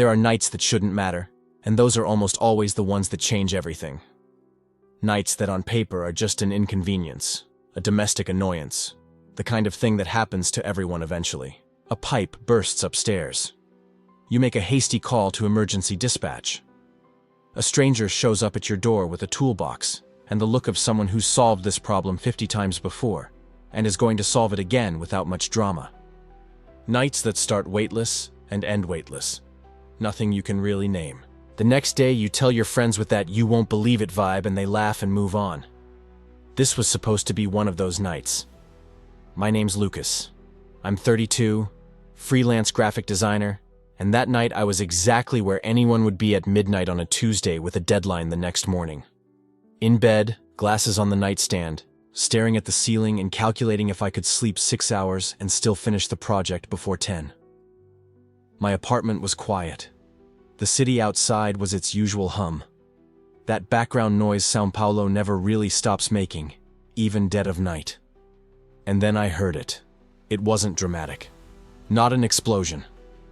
There are nights that shouldn't matter, and those are almost always the ones that change everything. Nights that on paper are just an inconvenience, a domestic annoyance, the kind of thing that happens to everyone eventually. A pipe bursts upstairs. You make a hasty call to emergency dispatch. A stranger shows up at your door with a toolbox and the look of someone who's solved this problem 50 times before and is going to solve it again without much drama. Nights that start weightless and end weightless. Nothing you can really name. The next day you tell your friends with that "you won't believe it" vibe and they laugh and move on. This was supposed to be one of those nights. My name's Lucas. I'm 32, freelance graphic designer, and that night I was exactly where anyone would be at midnight on a Tuesday with a deadline the next morning. In bed, glasses on the nightstand, staring at the ceiling and calculating if I could sleep 6 hours and still finish the project before 10. My apartment was quiet. The city outside was its usual hum. That background noise São Paulo never really stops making, even dead of night. And then I heard it. It wasn't dramatic. Not an explosion.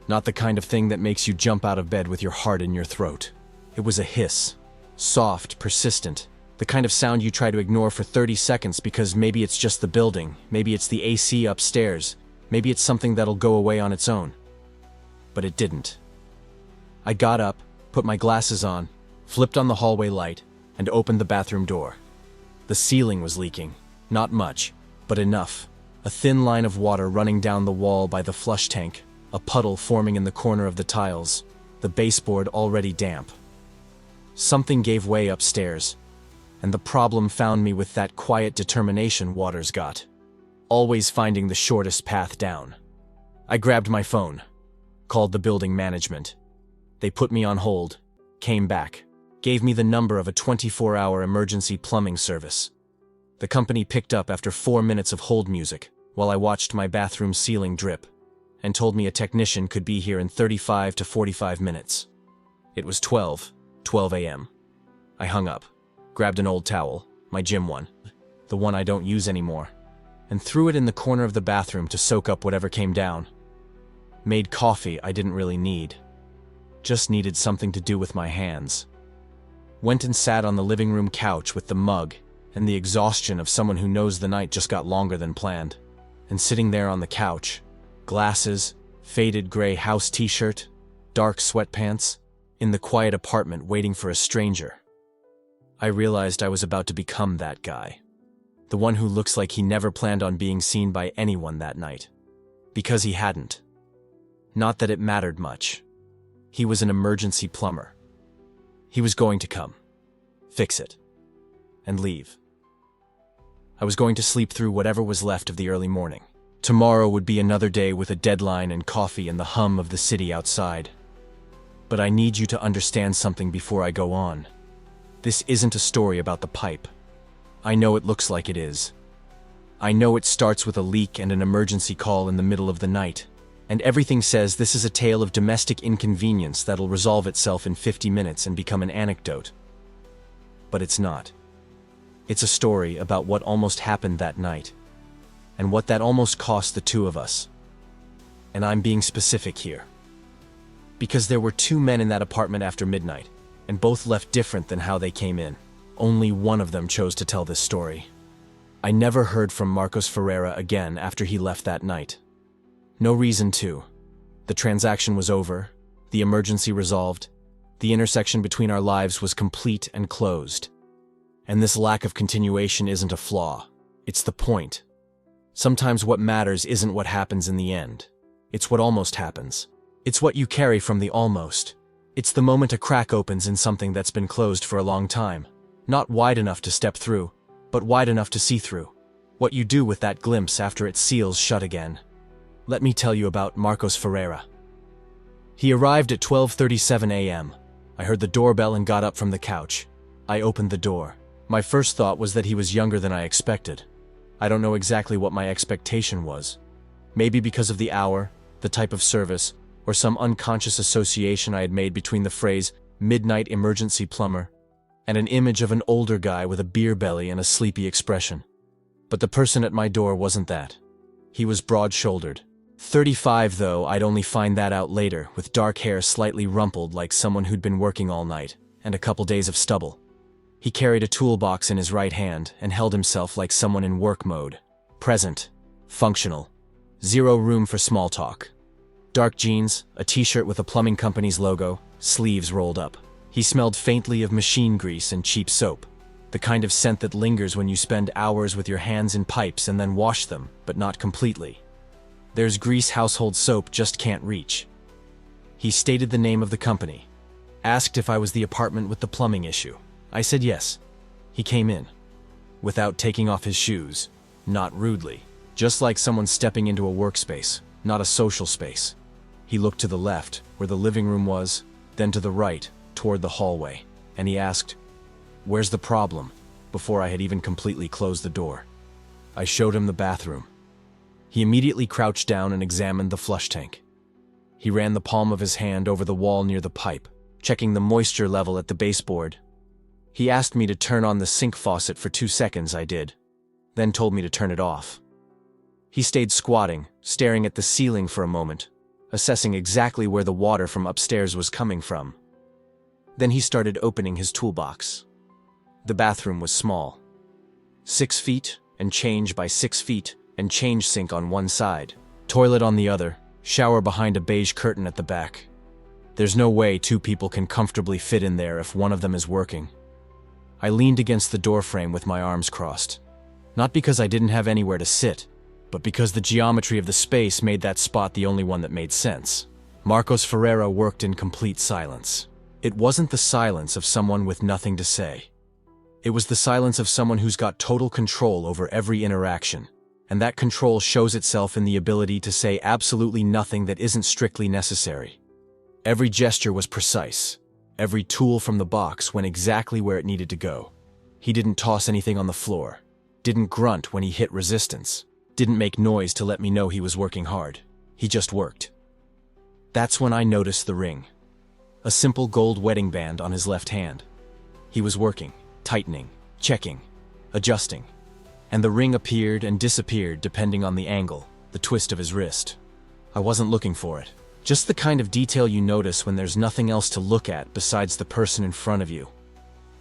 Not the kind of thing that makes you jump out of bed with your heart in your throat. It was a hiss. Soft, persistent. The kind of sound you try to ignore for 30 seconds because maybe it's just the building, maybe it's the AC upstairs, maybe it's something that'll go away on its own. But it didn't. I got up, put my glasses on, flipped on the hallway light, and opened the bathroom door. The ceiling was leaking. Not much, but enough. A thin line of water running down the wall by the flush tank, a puddle forming in the corner of the tiles, the baseboard already damp. Something gave way upstairs, and the problem found me with that quiet determination Waters got, always finding the shortest path down. I grabbed my phone, called the building management. They put me on hold, came back, gave me the number of a 24-hour emergency plumbing service. The company picked up after 4 minutes of hold music while I watched my bathroom ceiling drip, and told me a technician could be here in 35 to 45 minutes. It was 12 a.m. I hung up, grabbed an old towel, my gym one, the one I don't use anymore, and threw it in the corner of the bathroom to soak up whatever came down. Made coffee I didn't really need. Just needed something to do with my hands. Went and sat on the living room couch with the mug and the exhaustion of someone who knows the night just got longer than planned. And sitting there on the couch, glasses, faded gray house t-shirt, dark sweatpants, in the quiet apartment waiting for a stranger. I realized I was about to become that guy. The one who looks like he never planned on being seen by anyone that night. Because he hadn't. Not that it mattered much. He was an emergency plumber. He was going to come, fix it, and leave. I was going to sleep through whatever was left of the early morning. Tomorrow would be another day with a deadline and coffee and the hum of the city outside. But I need you to understand something before I go on. This isn't a story about the pipe. I know it looks like it is. I know it starts with a leak and an emergency call in the middle of the night, and everything says this is a tale of domestic inconvenience that'll resolve itself in 50 minutes and become an anecdote. But it's not. It's a story about what almost happened that night, and what that almost cost the two of us. And I'm being specific here. Because there were 2 men in that apartment after midnight, and both left different than how they came in. Only one of them chose to tell this story. I never heard from Marcos Ferreira again after he left that night. No reason to. The transaction was over, the emergency resolved, the intersection between our lives was complete and closed. And this lack of continuation isn't a flaw, it's the point. Sometimes what matters isn't what happens in the end. It's what almost happens. It's what you carry from the almost. It's the moment a crack opens in something that's been closed for a long time. Not wide enough to step through, but wide enough to see through. What you do with that glimpse after it seals shut again. Let me tell you about Marcos Ferreira. He arrived at 12:37 a.m. I heard the doorbell and got up from the couch. I opened the door. My first thought was that he was younger than I expected. I don't know exactly what my expectation was. Maybe because of the hour, the type of service, or some unconscious association I had made between the phrase "midnight emergency plumber" and an image of an older guy with a beer belly and a sleepy expression. But the person at my door wasn't that. He was broad-shouldered, 35 though, I'd only find that out later, with dark hair slightly rumpled like someone who'd been working all night, and a couple days of stubble. He carried a toolbox in his right hand and held himself like someone in work mode. Present. Functional. Zero room for small talk. Dark jeans, a t-shirt with a plumbing company's logo, sleeves rolled up. He smelled faintly of machine grease and cheap soap. The kind of scent that lingers when you spend hours with your hands in pipes and then wash them, but not completely. There's grease household soap just can't reach. He stated the name of the company. Asked if I was the apartment with the plumbing issue. I said yes. He came in. Without taking off his shoes. Not rudely. Just like someone stepping into a workspace, not a social space. He looked to the left, where the living room was, then to the right, toward the hallway, and he asked, "Where's the problem?" before I had even completely closed the door. I showed him the bathroom. He immediately crouched down and examined the flush tank. He ran the palm of his hand over the wall near the pipe, checking the moisture level at the baseboard. He asked me to turn on the sink faucet for 2 seconds. I did, then told me to turn it off. He stayed squatting, staring at the ceiling for a moment, assessing exactly where the water from upstairs was coming from. Then he started opening his toolbox. The bathroom was small. 6 feet and change by 6 feet, and change sink on one side, toilet on the other, shower behind a beige curtain at the back. There's no way 2 people can comfortably fit in there if one of them is working. I leaned against the doorframe with my arms crossed. Not because I didn't have anywhere to sit, but because the geometry of the space made that spot the only one that made sense. Marcos Ferreira worked in complete silence. It wasn't the silence of someone with nothing to say. It was the silence of someone who's got total control over every interaction, and that control shows itself in the ability to say absolutely nothing that isn't strictly necessary. Every gesture was precise. Every tool from the box went exactly where it needed to go. He didn't toss anything on the floor, didn't grunt when he hit resistance, didn't make noise to let me know he was working hard. He just worked. That's when I noticed the ring. A simple gold wedding band on his left hand. He was working, tightening, checking, adjusting, and the ring appeared and disappeared depending on the angle, the twist of his wrist. I wasn't looking for it. Just the kind of detail you notice when there's nothing else to look at besides the person in front of you.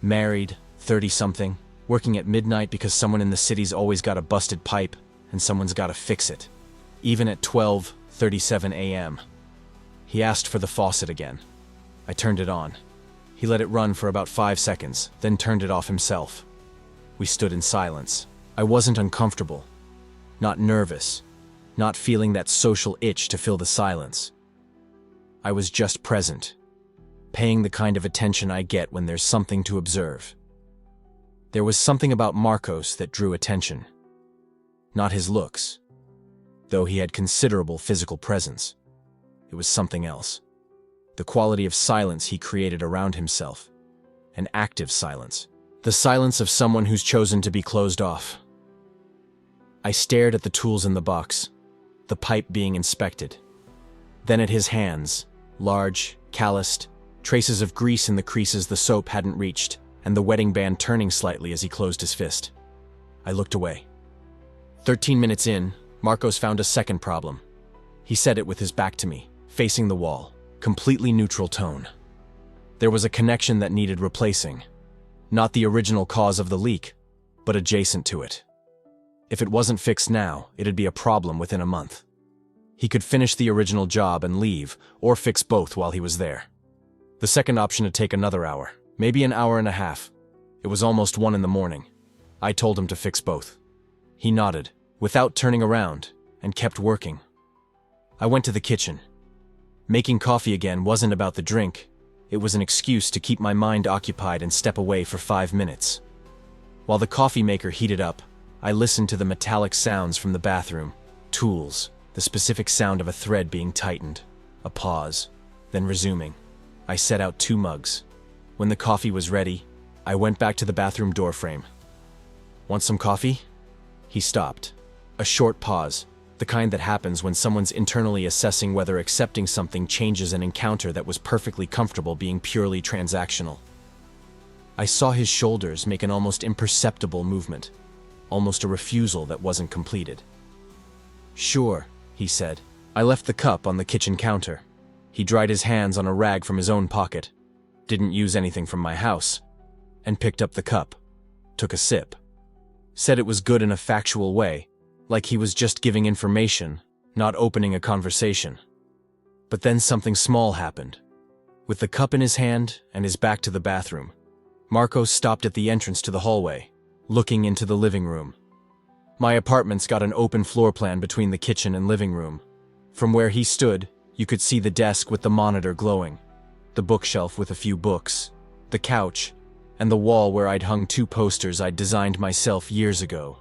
Married, 30-something, working at midnight because someone in the city's always got a busted pipe and someone's got to fix it. Even at 12:37 a.m. He asked for the faucet again. I turned it on. He let it run for about 5 seconds, then turned it off himself. We stood in silence. I wasn't uncomfortable, not nervous, not feeling that social itch to fill the silence. I was just present, paying the kind of attention I get when there's something to observe. There was something about Marcos that drew attention. Not his looks, though he had considerable physical presence. It was something else. The quality of silence he created around himself. An active silence. The silence of someone who's chosen to be closed off. I stared at the tools in the box, the pipe being inspected. Then at his hands, large, calloused, traces of grease in the creases the soap hadn't reached, and the wedding band turning slightly as he closed his fist. I looked away. 13 minutes in, Marcos found a second problem. He said it with his back to me, facing the wall, completely neutral tone. There was a connection that needed replacing. Not the original cause of the leak, but adjacent to it. If it wasn't fixed now, it'd be a problem within a month. He could finish the original job and leave, or fix both while he was there. The second option would take another hour, maybe an hour and a half. It was almost 1 in the morning. I told him to fix both. He nodded, without turning around, and kept working. I went to the kitchen. Making coffee again wasn't about the drink. It was an excuse to keep my mind occupied and step away for 5 minutes. While the coffee maker heated up, I listened to the metallic sounds from the bathroom, tools, the specific sound of a thread being tightened, a pause, then resuming. I set out 2 mugs. When the coffee was ready, I went back to the bathroom doorframe. "Want some coffee?" He stopped. A short pause, the kind that happens when someone's internally assessing whether accepting something changes an encounter that was perfectly comfortable being purely transactional. I saw his shoulders make an almost imperceptible movement, almost a refusal that wasn't completed. "Sure," he said, I left the cup on the kitchen counter. He dried his hands on a rag from his own pocket, didn't use anything from my house, and picked up the cup, took a sip. Said it was good in a factual way, like he was just giving information, not opening a conversation. But then something small happened. With the cup in his hand and his back to the bathroom, Marcos stopped at the entrance to the hallway, looking into the living room. My apartment's got an open floor plan between the kitchen and living room. From where he stood, you could see the desk with the monitor glowing, the bookshelf with a few books, the couch, and the wall where I'd hung 2 posters I'd designed myself years ago.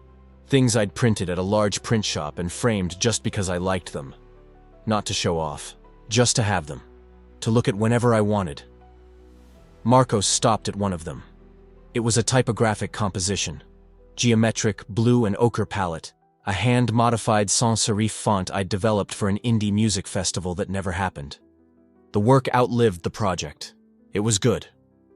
Things I'd printed at a large print shop and framed just because I liked them. Not to show off, just to have them, to look at whenever I wanted. Marcos stopped at one of them. It was a typographic composition, geometric blue and ochre palette, a hand-modified sans serif font I'd developed for an indie music festival that never happened. The work outlived the project. It was good.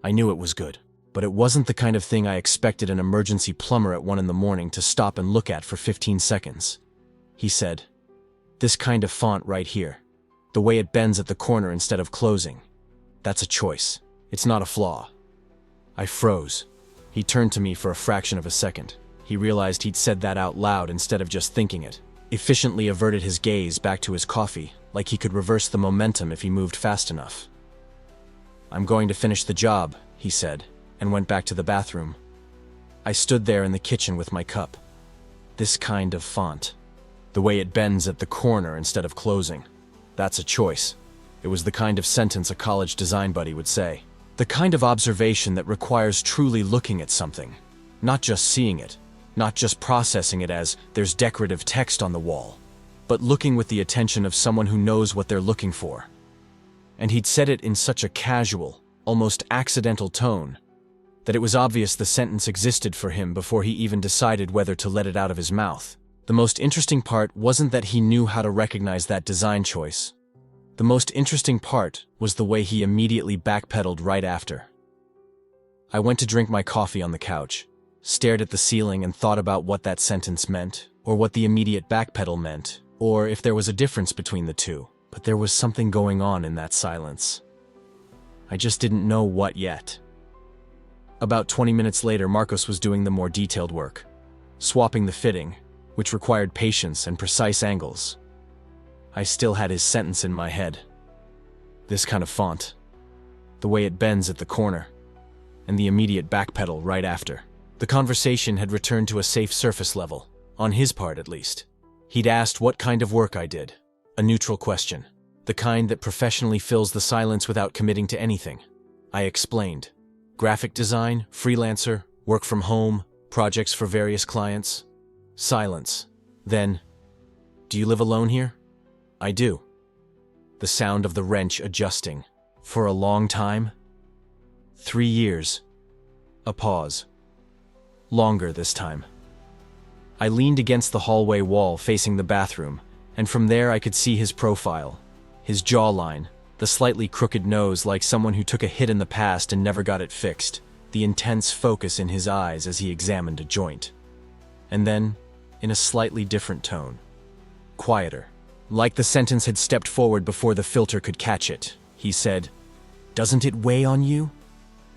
I knew it was good. But it wasn't the kind of thing I expected an emergency plumber at 1 in the morning to stop and look at for 15 seconds. He said, "This kind of font right here, the way it bends at the corner instead of closing, that's a choice. It's not a flaw." I froze. He turned to me for a fraction of a second. He realized he'd said that out loud instead of just thinking it, efficiently averted his gaze back to his coffee, like he could reverse the momentum if he moved fast enough. "I'm going to finish the job," he said, and went back to the bathroom. I stood there in the kitchen with my cup. This kind of font, the way it bends at the corner instead of closing, that's a choice. It was the kind of sentence a college design buddy would say. The kind of observation that requires truly looking at something, not just seeing it, not just processing it as there's decorative text on the wall, but looking with the attention of someone who knows what they're looking for. And he'd said it in such a casual, almost accidental tone, that it was obvious the sentence existed for him before he even decided whether to let it out of his mouth. The most interesting part wasn't that he knew how to recognize that design choice. The most interesting part was the way he immediately backpedaled right after. I went to drink my coffee on the couch, stared at the ceiling and thought about what that sentence meant, or what the immediate backpedal meant, or if there was a difference between the two. But there was something going on in that silence. I just didn't know what yet. About 20 minutes later, Marcos was doing the more detailed work, swapping the fitting, which required patience and precise angles. I still had his sentence in my head. This kind of font, the way it bends at the corner, and the immediate backpedal right after. The conversation had returned to a safe surface level, on his part at least. He'd asked what kind of work I did, a neutral question, the kind that professionally fills the silence without committing to anything. I explained. Graphic design, freelancer, work from home, projects for various clients. Silence. Then, "Do you live alone here?" "I do." The sound of the wrench adjusting. "For a long time?" "3 years. A pause. Longer this time. I leaned against the hallway wall facing the bathroom, and from there I could see his profile, his jawline, the slightly crooked nose like someone who took a hit in the past and never got it fixed, the intense focus in his eyes as he examined a joint. And then, in a slightly different tone, quieter, like the sentence had stepped forward before the filter could catch it, he said, "Doesn't it weigh on you?"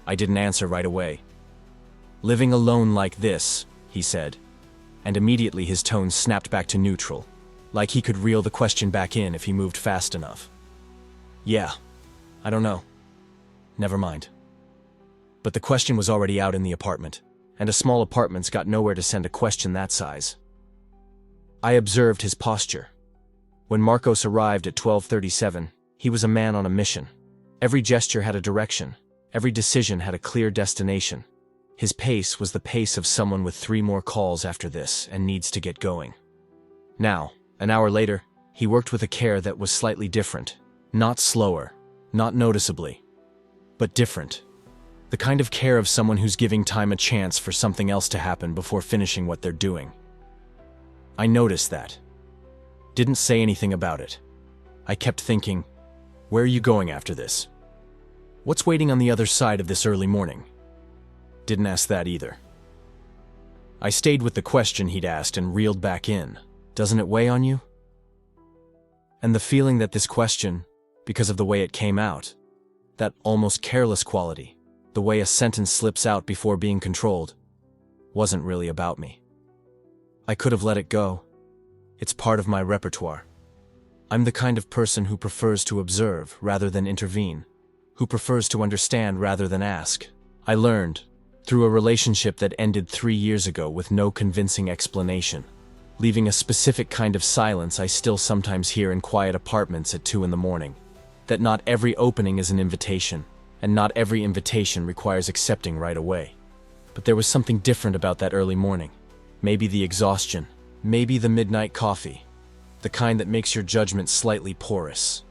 I didn't answer right away. "Living alone like this," he said, and immediately his tone snapped back to neutral, like he could reel the question back in if he moved fast enough. "Yeah, I don't know. Never mind." But the question was already out in the apartment, and a small apartment's got nowhere to send a question that size. I observed his posture. When Marcos arrived at 12:37, he was a man on a mission. Every gesture had a direction. Every decision had a clear destination. His pace was the pace of someone with 3 more calls after this and needs to get going. Now, an hour later, he worked with a care that was slightly different. Not slower, not noticeably, but different. The kind of care of someone who's giving time a chance for something else to happen before finishing what they're doing. I noticed that. Didn't say anything about it. I kept thinking, where are you going after this? What's waiting on the other side of this early morning? Didn't ask that either. I stayed with the question he'd asked and reeled back in. Doesn't it weigh on you? And the feeling that this question, because of the way it came out, that almost careless quality, the way a sentence slips out before being controlled, wasn't really about me. I could have let it go. It's part of my repertoire. I'm the kind of person who prefers to observe rather than intervene, who prefers to understand rather than ask. I learned, through a relationship that ended 3 years ago with no convincing explanation, leaving a specific kind of silence I still sometimes hear in quiet apartments at 2 in the morning, that not every opening is an invitation, and not every invitation requires accepting right away. But there was something different about that early morning. Maybe the exhaustion, maybe the midnight coffee, the kind that makes your judgment slightly porous.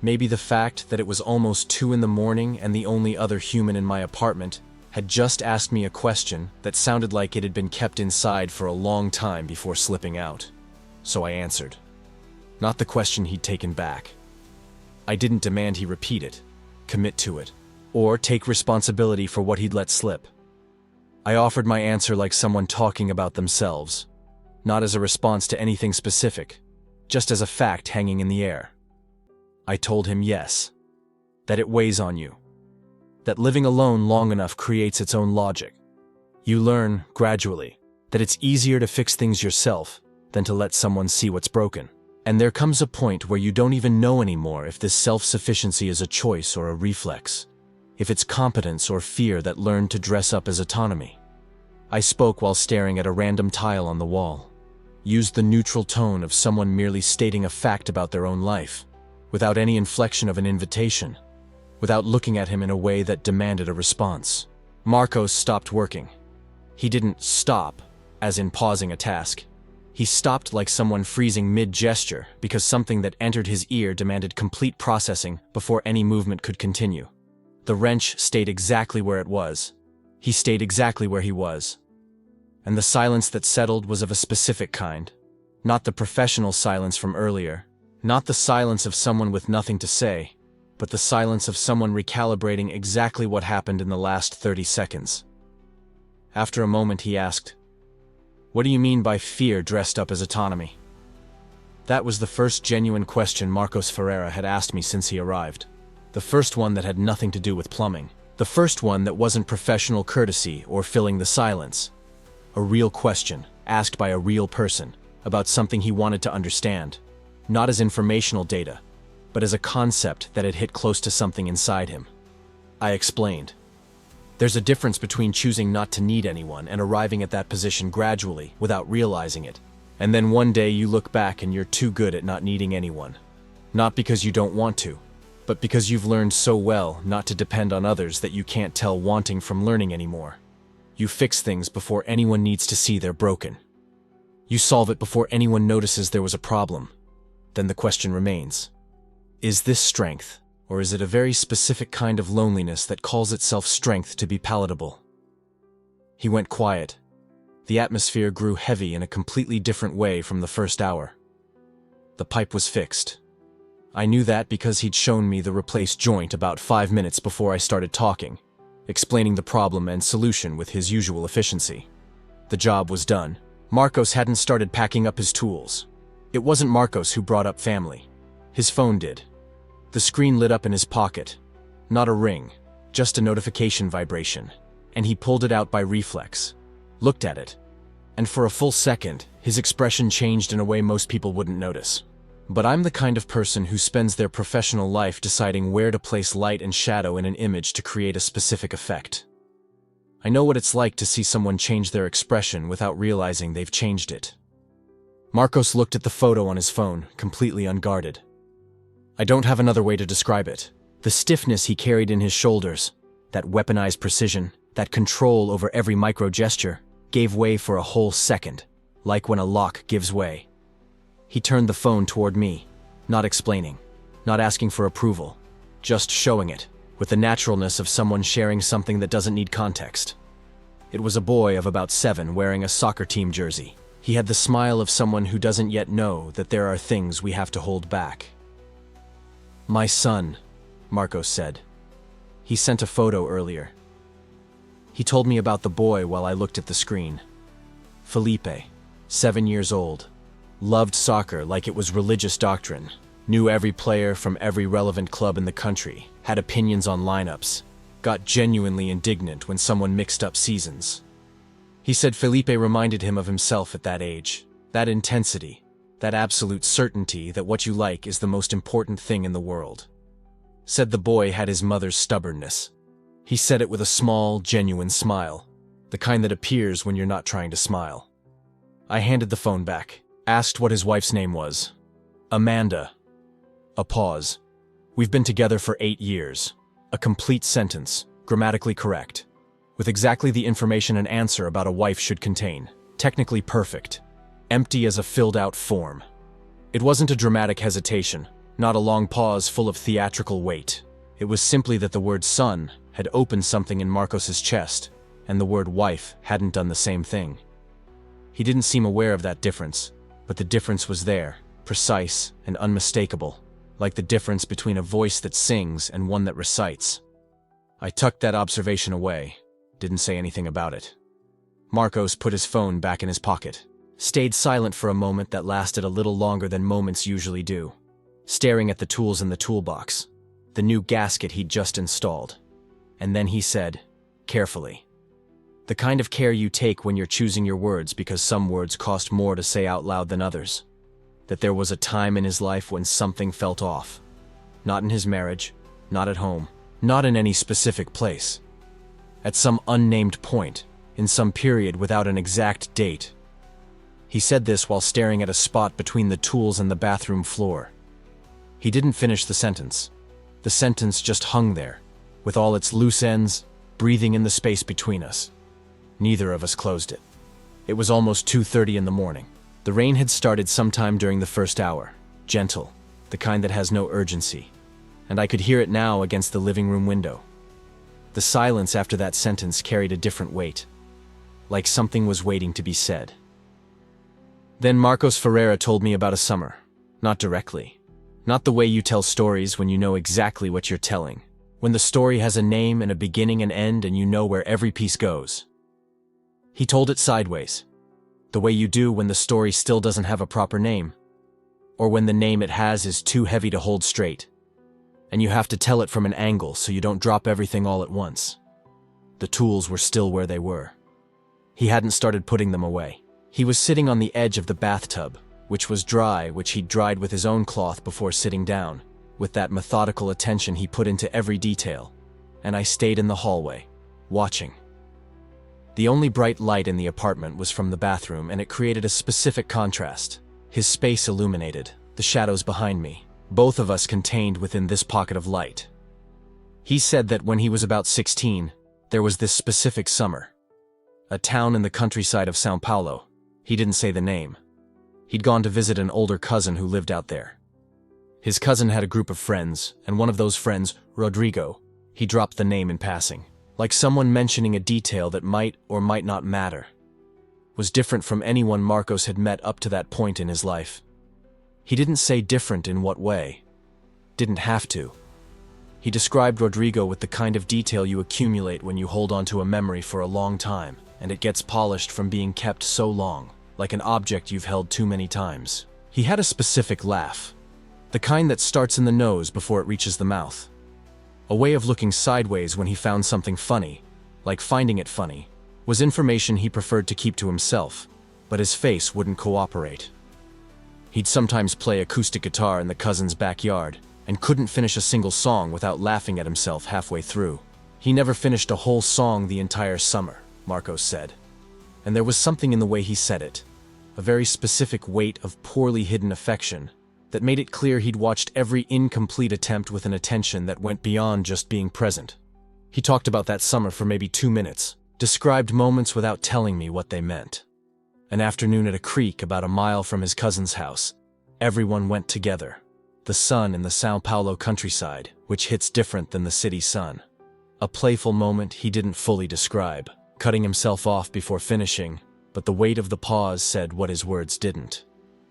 Maybe the fact that it was almost 2 in the morning and the only other human in my apartment had just asked me a question that sounded like it had been kept inside for a long time before slipping out. So I answered. Not the question he'd taken back. I didn't demand he repeat it, commit to it, or take responsibility for what he'd let slip. I offered my answer like someone talking about themselves, not as a response to anything specific, just as a fact hanging in the air. I told him yes, that it weighs on you, that living alone long enough creates its own logic. You learn, gradually, that it's easier to fix things yourself than to let someone see what's broken. And there comes a point where you don't even know anymore if this self-sufficiency is a choice or a reflex, if it's competence or fear that learned to dress up as autonomy. I spoke while staring at a random tile on the wall, used the neutral tone of someone merely stating a fact about their own life, without any inflection of an invitation, without looking at him in a way that demanded a response. Marcos stopped working. He didn't stop, as in pausing a task. He stopped like someone freezing mid-gesture because something that entered his ear demanded complete processing before any movement could continue. The wrench stayed exactly where it was. He stayed exactly where he was. And the silence that settled was of a specific kind. Not the professional silence from earlier. Not the silence of someone with nothing to say, but the silence of someone recalibrating exactly what happened in the last 30 seconds. After a moment he asked, "What do you mean by fear dressed up as autonomy?" That was the first genuine question Marcos Ferreira had asked me since he arrived. The first one that had nothing to do with plumbing. The first one that wasn't professional courtesy or filling the silence. A real question, asked by a real person, about something he wanted to understand. Not as informational data, but as a concept that had hit close to something inside him. I explained. There's a difference between choosing not to need anyone and arriving at that position gradually, without realizing it. And then one day you look back and you're too good at not needing anyone. Not because you don't want to, but because you've learned so well not to depend on others that you can't tell wanting from learning anymore. You fix things before anyone needs to see they're broken. You solve it before anyone notices there was a problem. Then the question remains, is this strength, or is it a very specific kind of loneliness that calls itself strength to be palatable? He went quiet. The atmosphere grew heavy in a completely different way from the first hour. The pipe was fixed. I knew that because he'd shown me the replaced joint about 5 minutes before I started talking, explaining the problem and solution with his usual efficiency. The job was done. Marcos hadn't started packing up his tools. It wasn't Marcos who brought up family. His phone did. The screen lit up in his pocket. Not a ring, just a notification vibration. And he pulled it out by reflex. Looked at it. And for a full second, his expression changed in a way most people wouldn't notice. But I'm the kind of person who spends their professional life deciding where to place light and shadow in an image to create a specific effect. I know what it's like to see someone change their expression without realizing they've changed it. Marcos looked at the photo on his phone, completely unguarded. I don't have another way to describe it. The stiffness he carried in his shoulders, that weaponized precision, that control over every micro-gesture, gave way for a whole second, like when a lock gives way. He turned the phone toward me, not explaining, not asking for approval, just showing it, with the naturalness of someone sharing something that doesn't need context. It was a boy of about 7 wearing a soccer team jersey. He had the smile of someone who doesn't yet know that there are things we have to hold back. "My son," Marcos said. He sent a photo earlier. He told me about the boy while I looked at the screen. Felipe, 7 years old. loved soccer like it was religious doctrine, knew every player from every relevant club in the country, had opinions on lineups, got genuinely indignant when someone mixed up seasons. He said Felipe reminded him of himself at that age, that intensity, that absolute certainty that what you like is the most important thing in the world. Said the boy had his mother's stubbornness. He said it with a small, genuine smile, the kind that appears when you're not trying to smile. I handed the phone back, asked what his wife's name was. Amanda. A pause. We've been together for 8 years. A complete sentence, grammatically correct, with exactly the information an answer about a wife should contain. Technically perfect, empty as a filled-out form. It wasn't a dramatic hesitation, not a long pause full of theatrical weight. It was simply that the word son had opened something in Marcos's chest, and the word wife hadn't done the same thing. He didn't seem aware of that difference, but the difference was there, precise and unmistakable, like the difference between a voice that sings and one that recites. I tucked that observation away, didn't say anything about it. Marcos put his phone back in his pocket, stayed silent for a moment that lasted a little longer than moments usually do, staring at the tools in the toolbox, the new gasket he'd just installed. And then he said, carefully, the kind of care you take when you're choosing your words because some words cost more to say out loud than others. That there was a time in his life when something felt off. Not in his marriage, not at home, not in any specific place. At some unnamed point, in some period without an exact date. He said this while staring at a spot between the tools and the bathroom floor. He didn't finish the sentence. The sentence just hung there, with all its loose ends, breathing in the space between us. Neither of us closed it. It was almost 2:30 in the morning. The rain had started sometime during the first hour, gentle, the kind that has no urgency, and I could hear it now against the living room window. The silence after that sentence carried a different weight, like something was waiting to be said. Then Marcos Ferreira told me about a summer, not directly, not the way you tell stories when you know exactly what you're telling, when the story has a name and a beginning and end and you know where every piece goes. He told it sideways, the way you do when the story still doesn't have a proper name, or when the name it has is too heavy to hold straight, and you have to tell it from an angle so you don't drop everything all at once. The tools were still where they were. He hadn't started putting them away. He was sitting on the edge of the bathtub, which was dry, which he'd dried with his own cloth before sitting down, with that methodical attention he put into every detail, and I stayed in the hallway, watching. The only bright light in the apartment was from the bathroom, and it created a specific contrast. His space illuminated, the shadows behind me, both of us contained within this pocket of light. He said that when he was about 16, there was this specific summer. A town in the countryside of São Paulo. He didn't say the name. He'd gone to visit an older cousin who lived out there. His cousin had a group of friends, and one of those friends, Rodrigo, he dropped the name in passing, like someone mentioning a detail that might or might not matter, was different from anyone Marcos had met up to that point in his life. He didn't say different in what way. Didn't have to. He described Rodrigo with the kind of detail you accumulate when you hold onto a memory for a long time, and it gets polished from being kept so long, like an object you've held too many times. He had a specific laugh, the kind that starts in the nose before it reaches the mouth. A way of looking sideways when he found something funny, like finding it funny, was information he preferred to keep to himself, but his face wouldn't cooperate. He'd sometimes play acoustic guitar in the cousin's backyard, and couldn't finish a single song without laughing at himself halfway through. He never finished a whole song the entire summer, Marcos said. And there was something in the way he said it, a very specific weight of poorly hidden affection, that made it clear he'd watched every incomplete attempt with an attention that went beyond just being present. He talked about that summer for maybe 2 minutes, described moments without telling me what they meant. An afternoon at a creek about a mile from his cousin's house. Everyone went together. The sun in the São Paulo countryside, which hits different than the city sun. A playful moment he didn't fully describe, cutting himself off before finishing, but the weight of the pause said what his words didn't.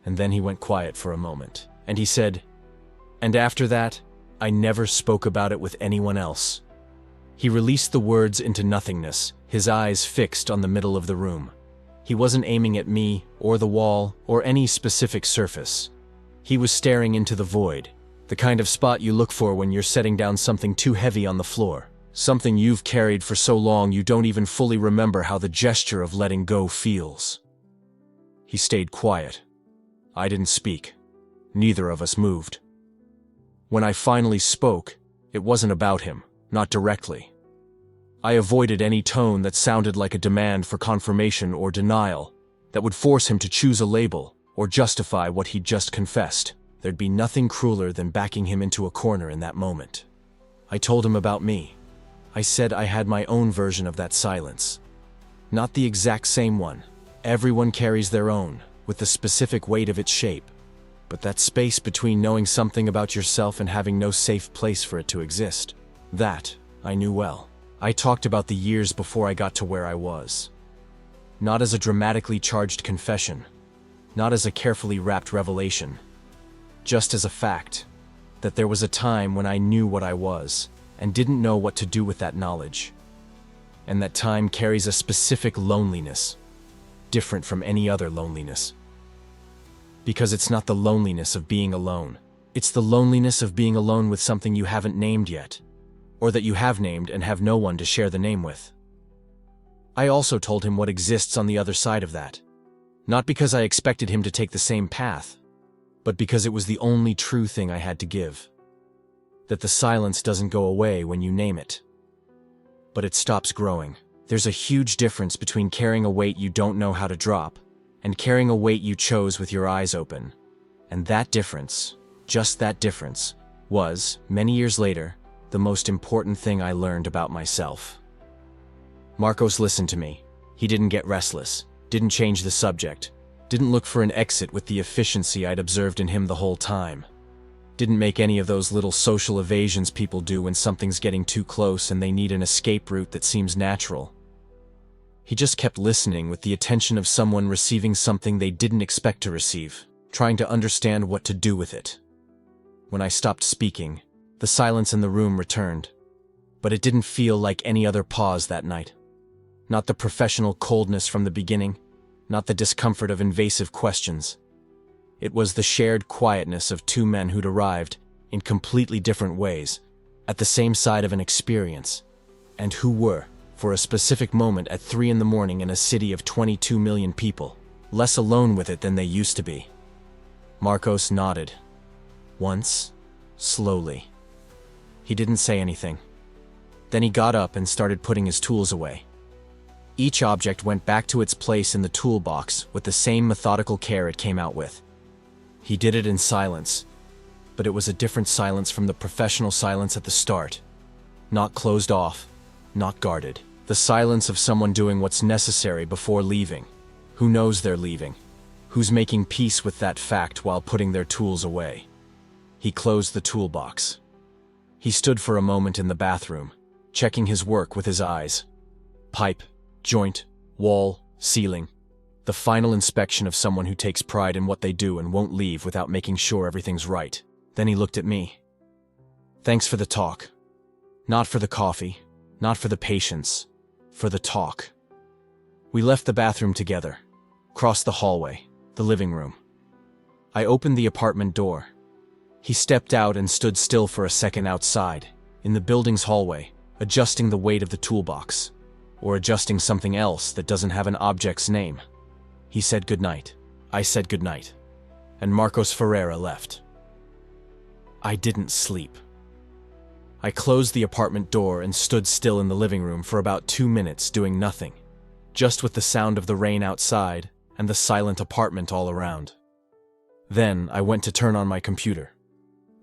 And then he went quiet for a moment. And he said, and after that, I never spoke about it with anyone else. He released the words into nothingness, his eyes fixed on the middle of the room. He wasn't aiming at me, or the wall, or any specific surface. He was staring into the void, the kind of spot you look for when you're setting down something too heavy on the floor, something you've carried for so long you don't even fully remember how the gesture of letting go feels. He stayed quiet. I didn't speak. Neither of us moved. When I finally spoke, it wasn't about him, not directly. I avoided any tone that sounded like a demand for confirmation or denial, that would force him to choose a label or justify what he'd just confessed. There'd be nothing crueler than backing him into a corner in that moment. I told him about me. I said I had my own version of that silence. Not the exact same one. Everyone carries their own, with the specific weight of its shape. But that space between knowing something about yourself and having no safe place for it to exist, that I knew well. I talked about the years before I got to where I was. Not as a dramatically charged confession, not as a carefully wrapped revelation, just as a fact that there was a time when I knew what I was and didn't know what to do with that knowledge. And that time carries a specific loneliness, different from any other loneliness. Because it's not the loneliness of being alone. It's the loneliness of being alone with something you haven't named yet, or that you have named and have no one to share the name with. I also told him what exists on the other side of that. Not because I expected him to take the same path, but because it was the only true thing I had to give. That the silence doesn't go away when you name it, but it stops growing. There's a huge difference between carrying a weight you don't know how to drop and carrying a weight you chose with your eyes open. And that difference, just that difference, was, many years later, the most important thing I learned about myself. Marcos listened to me. He didn't get restless, didn't change the subject, didn't look for an exit with the efficiency I'd observed in him the whole time. Didn't make any of those little social evasions people do when something's getting too close and they need an escape route that seems natural. He just kept listening with the attention of someone receiving something they didn't expect to receive, trying to understand what to do with it. When I stopped speaking, the silence in the room returned, but it didn't feel like any other pause that night. Not the professional coldness from the beginning, not the discomfort of invasive questions. It was the shared quietness of two men who'd arrived, in completely different ways, at the same side of an experience, and who were, for a specific moment at 3 a.m. in a city of 22 million people, less alone with it than they used to be. Marcos nodded. Once, slowly. He didn't say anything. Then he got up and started putting his tools away. Each object went back to its place in the toolbox with the same methodical care it came out with. He did it in silence, but it was a different silence from the professional silence at the start. Not closed off, not guarded. The silence of someone doing what's necessary before leaving. Who knows they're leaving? Who's making peace with that fact while putting their tools away? He closed the toolbox. He stood for a moment in the bathroom, checking his work with his eyes. Pipe, joint, wall, ceiling. The final inspection of someone who takes pride in what they do and won't leave without making sure everything's right. Then he looked at me. Thanks for the talk. Not for the coffee, not for the patience, for the talk. We left the bathroom together, crossed the hallway, the living room. I opened the apartment door. He stepped out and stood still for a second outside, in the building's hallway, adjusting the weight of the toolbox, or adjusting something else that doesn't have an object's name. He said goodnight. I said goodnight. And Marcos Ferreira left. I didn't sleep. I closed the apartment door and stood still in the living room for about 2 minutes doing nothing, just with the sound of the rain outside and the silent apartment all around. Then I went to turn on my computer.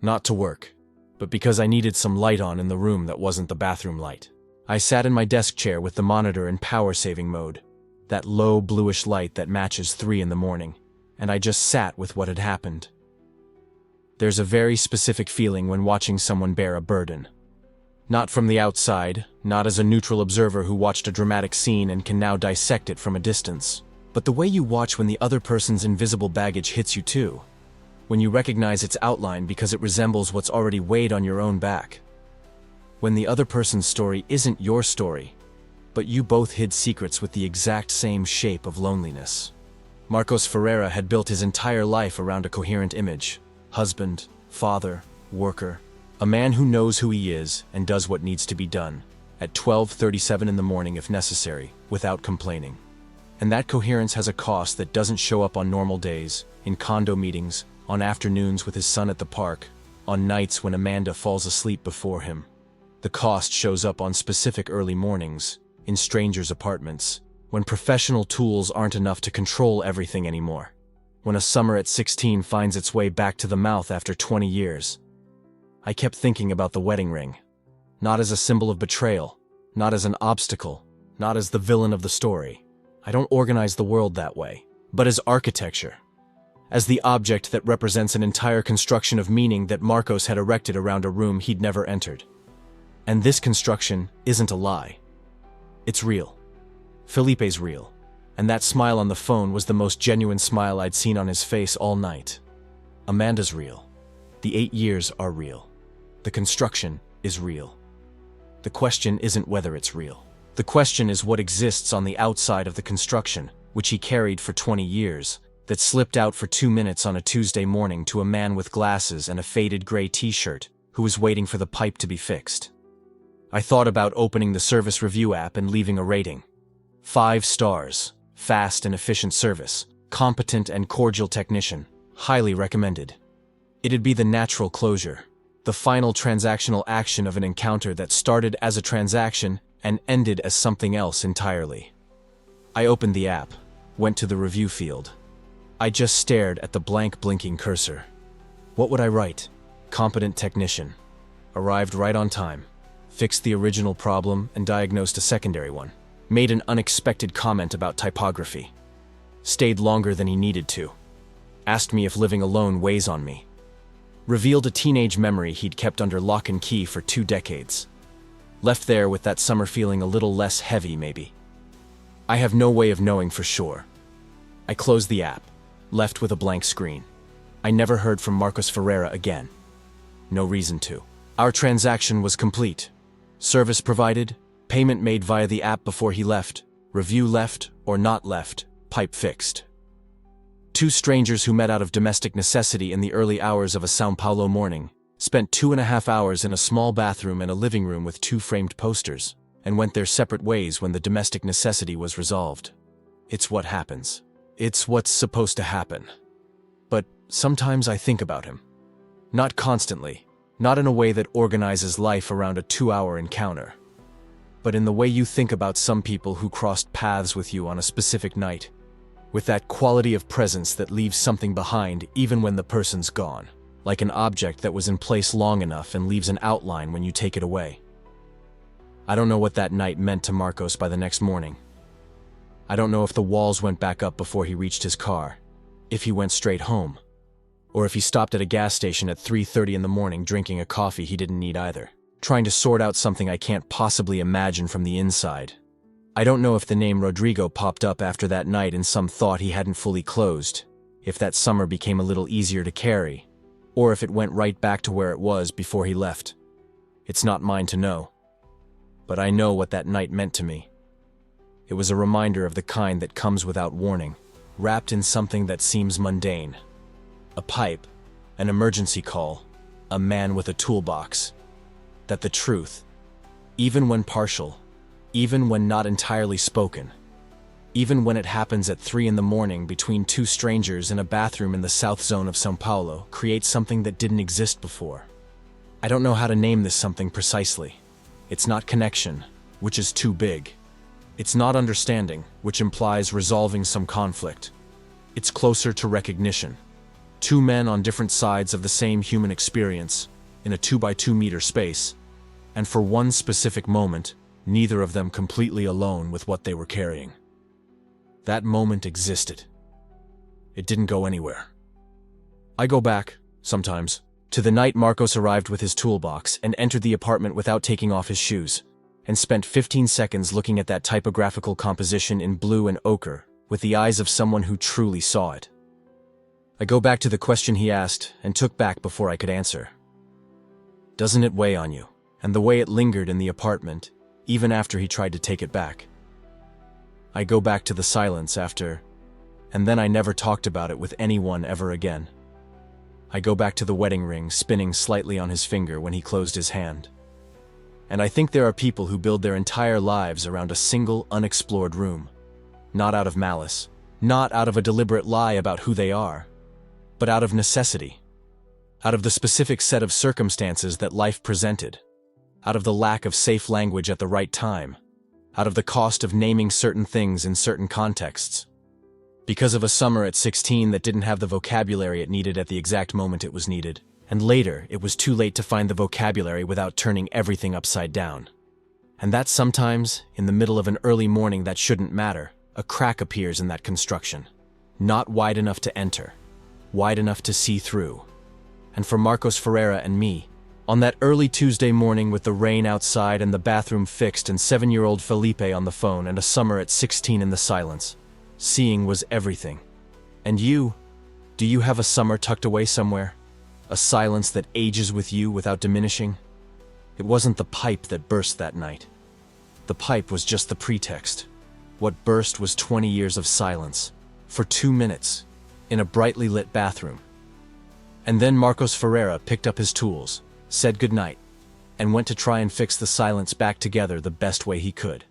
Not to work, but because I needed some light on in the room that wasn't the bathroom light. I sat in my desk chair with the monitor in power-saving mode, that low bluish light that matches 3 a.m, and I just sat with what had happened. There's a very specific feeling when watching someone bear a burden. Not from the outside, not as a neutral observer who watched a dramatic scene and can now dissect it from a distance, but the way you watch when the other person's invisible baggage hits you too. When you recognize its outline because it resembles what's already weighed on your own back. When the other person's story isn't your story, but you both hid secrets with the exact same shape of loneliness. Marcos Ferreira had built his entire life around a coherent image: husband, father, worker, a man who knows who he is and does what needs to be done, at 12:37 in the morning if necessary, without complaining. And that coherence has a cost that doesn't show up on normal days, in condo meetings, on afternoons with his son at the park, on nights when Amanda falls asleep before him. The cost shows up on specific early mornings, in strangers' apartments, when professional tools aren't enough to control everything anymore. When a summer at 16 finds its way back to the mouth after 20 years. I kept thinking about the wedding ring. Not as a symbol of betrayal, not as an obstacle, not as the villain of the story. I don't organize the world that way, but as architecture. As the object that represents an entire construction of meaning that Marcos had erected around a room he'd never entered. And this construction isn't a lie. It's real. Felipe's real. And that smile on the phone was the most genuine smile I'd seen on his face all night. Amanda's real. The 8 years are real. The construction is real. The question isn't whether it's real. The question is what exists on the outside of the construction, which he carried for 20 years, that slipped out for 2 minutes on a Tuesday morning to a man with glasses and a faded gray t-shirt who was waiting for the pipe to be fixed. I thought about opening the service review app and leaving a rating. 5 stars, fast and efficient service, competent and cordial technician, highly recommended. It'd be the natural closure, the final transactional action of an encounter that started as a transaction and ended as something else entirely. I opened the app, went to the review field. I just stared at the blank blinking cursor. What would I write? Competent technician. Arrived right on time. Fixed the original problem and diagnosed a secondary one. Made an unexpected comment about typography. Stayed longer than he needed to. Asked me if living alone weighs on me. Revealed a teenage memory he'd kept under lock and key for 2 decades. Left there with that summer feeling a little less heavy, maybe. I have no way of knowing for sure. I closed the app, left with a blank screen. I never heard from Marcos Ferreira again. No reason to. Our transaction was complete. Service provided, payment made via the app before he left, review left or not left, pipe fixed. 2 strangers who met out of domestic necessity in the early hours of a São Paulo morning, spent 2.5 hours in a small bathroom and a living room with 2 framed posters, and went their separate ways when the domestic necessity was resolved. It's what happens. It's what's supposed to happen. But sometimes I think about him. Not constantly, not in a way that organizes life around a 2-hour encounter, but in the way you think about some people who crossed paths with you on a specific night, with that quality of presence that leaves something behind even when the person's gone, like an object that was in place long enough and leaves an outline when you take it away. I don't know what that night meant to Marcos by the next morning. I don't know if the walls went back up before he reached his car, if he went straight home, or if he stopped at a gas station at 3:30 in the morning drinking a coffee he didn't need either, trying to sort out something I can't possibly imagine from the inside. I don't know if the name Rodrigo popped up after that night in some thought he hadn't fully closed, if that summer became a little easier to carry, or if it went right back to where it was before he left. It's not mine to know. But I know what that night meant to me. It was a reminder of the kind that comes without warning, wrapped in something that seems mundane. A pipe, an emergency call, a man with a toolbox. That the truth, even when partial, even when not entirely spoken, even when it happens at 3 in the morning between 2 strangers in a bathroom in the south zone of São Paulo, creates something that didn't exist before. I don't know how to name this something precisely. It's not connection, which is too big. It's not understanding, which implies resolving some conflict. It's closer to recognition. 2 men on different sides of the same human experience, in a 2x2 meter space, and for one specific moment, neither of them completely alone with what they were carrying. That moment existed. It didn't go anywhere. I go back, sometimes, to the night Marcos arrived with his toolbox and entered the apartment without taking off his shoes, and spent 15 seconds looking at that typographical composition in blue and ochre with the eyes of someone who truly saw it. I go back to the question he asked and took back before I could answer. Doesn't it weigh on you? And the way it lingered in the apartment, even after he tried to take it back. I go back to the silence after, and then I never talked about it with anyone ever again. I go back to the wedding ring spinning slightly on his finger when he closed his hand. And I think there are people who build their entire lives around a single, unexplored room. Not out of malice, not out of a deliberate lie about who they are, but out of necessity. Out of the specific set of circumstances that life presented. Out of the lack of safe language at the right time. Out of the cost of naming certain things in certain contexts. Because of a summer at 16 that didn't have the vocabulary it needed at the exact moment it was needed. And later, it was too late to find the vocabulary without turning everything upside down. And that sometimes, in the middle of an early morning that shouldn't matter, a crack appears in that construction. Not wide enough to enter. Wide enough to see through. And for Marcos Ferreira and me, on that early Tuesday morning with the rain outside and the bathroom fixed and 7-year-old Felipe on the phone and a summer at 16 in the silence, seeing was everything. And you, do you have a summer tucked away somewhere? A silence that ages with you without diminishing? It wasn't the pipe that burst that night. The pipe was just the pretext. What burst was 20 years of silence, for 2 minutes, in a brightly lit bathroom. And then Marcos Ferreira picked up his tools, said goodnight, and went to try and fix the silence back together the best way he could.